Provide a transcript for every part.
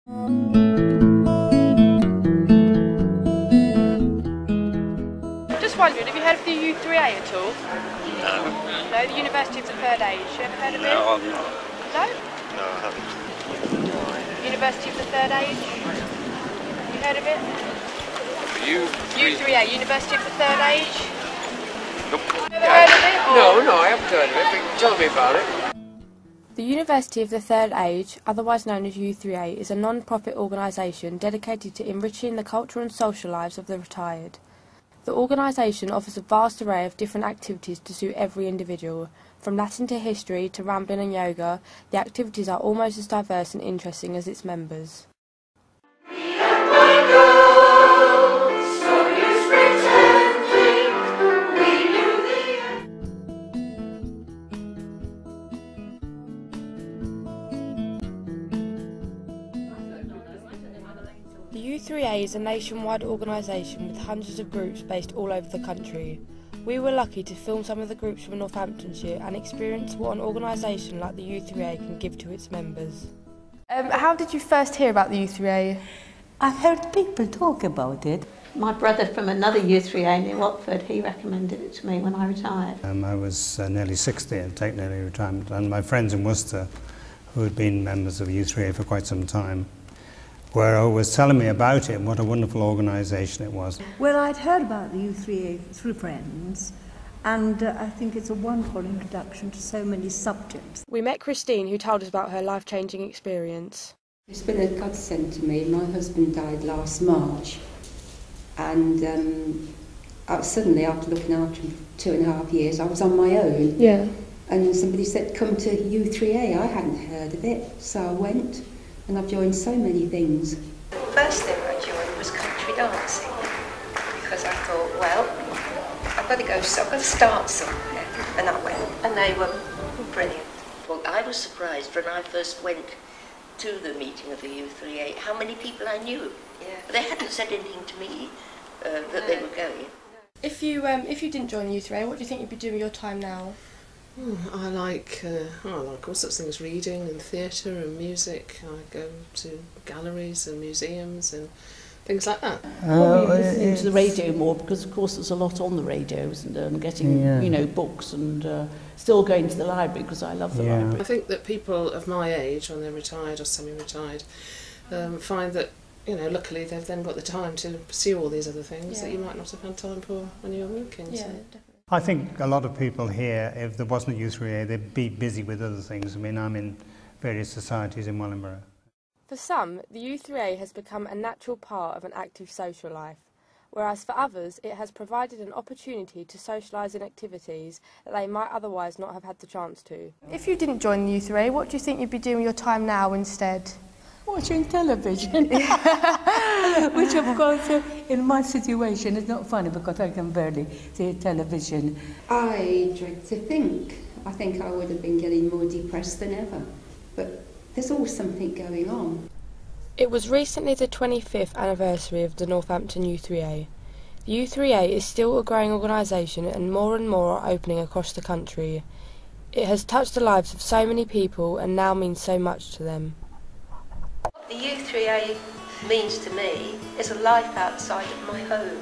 Just wondering, have you heard of the U3A at all? No. No, the University of the Third Age. You ever heard of it? No, I'm not. No? No, I haven't. University of the Third Age? You heard of it? U3A, University of the Third Age? Nope. Ever heard of it? Or? No, I haven't heard of it, but tell me about it. The University of the Third Age, otherwise known as U3A, is a non-profit organisation dedicated to enriching the cultural and social lives of the retired. The organisation offers a vast array of different activities to suit every individual. From Latin to history to rambling and yoga, the activities are almost as diverse and interesting as its members. The U3A is a nationwide organisation with hundreds of groups based all over the country. We were lucky to film some of the groups from Northamptonshire and experience what an organisation like the U3A can give to its members. How did you first hear about the U3A? I heard people talk about it. My brother from another U3A near Watford, he recommended it to me when I retired. I was nearly 60 and taken early retirement, and my friends in Worcester, who had been members of U3A for quite some time, were always telling me about it and what a wonderful organisation it was. Well, I'd heard about the U3A through friends, and I think it's a wonderful introduction to so many subjects. We met Christine, who told us about her life-changing experience. It's been a godsend to me. My husband died last March, and suddenly, after looking after him for 2.5 years, I was on my own. Yeah. And somebody said, come to U3A. I hadn't heard of it, so I went. And I've joined so many things. The first thing I joined was country dancing, because I thought, well, I've got to start somewhere. And I went, and they were brilliant. Well, I was surprised when I first went to the meeting of the U3A, how many people I knew. Yeah. They hadn't said anything to me that they were going. If you didn't join the U3A, what do you think you'd be doing with your time now? I like all sorts of things, reading and theatre and music. I go to galleries and museums and things like that. Probably listening to the radio more, because of course there's a lot on the radio, isn't there, and getting books, and still going to the library because I love the library. I think that people of my age, when they're retired or semi-retired, find that, luckily they've then got the time to pursue all these other things that you might not have had time for when you were working. Yeah, so. definitely. I think a lot of people here, if there wasn't a U3A, they'd be busy with other things. I mean, I'm in various societies in Wellingborough. For some, the U3A has become a natural part of an active social life, whereas for others it has provided an opportunity to socialise in activities that they might otherwise not have had the chance to. If you didn't join the U3A, what do you think you'd be doing with your time now instead? Watching television, which of course in my situation is not funny because I can barely see television. I dread to think. I think I would have been getting more depressed than ever. But there's always something going on. It was recently the 25th anniversary of the Northampton U3A. The U3A is still a growing organisation, and more are opening across the country. It has touched the lives of so many people and now means so much to them. The U3A means to me is a life outside of my home.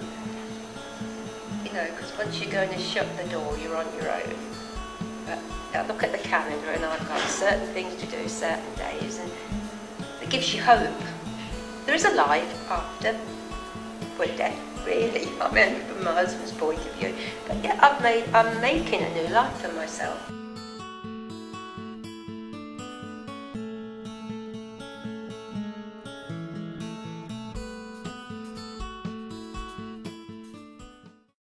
Because once you go and shut the door, you're on your own. But I look at the calendar and I've got certain things to do, certain days, and it gives you hope. There is a life after death, really. I mean, from my husband's point of view. But yeah, I'm making a new life for myself.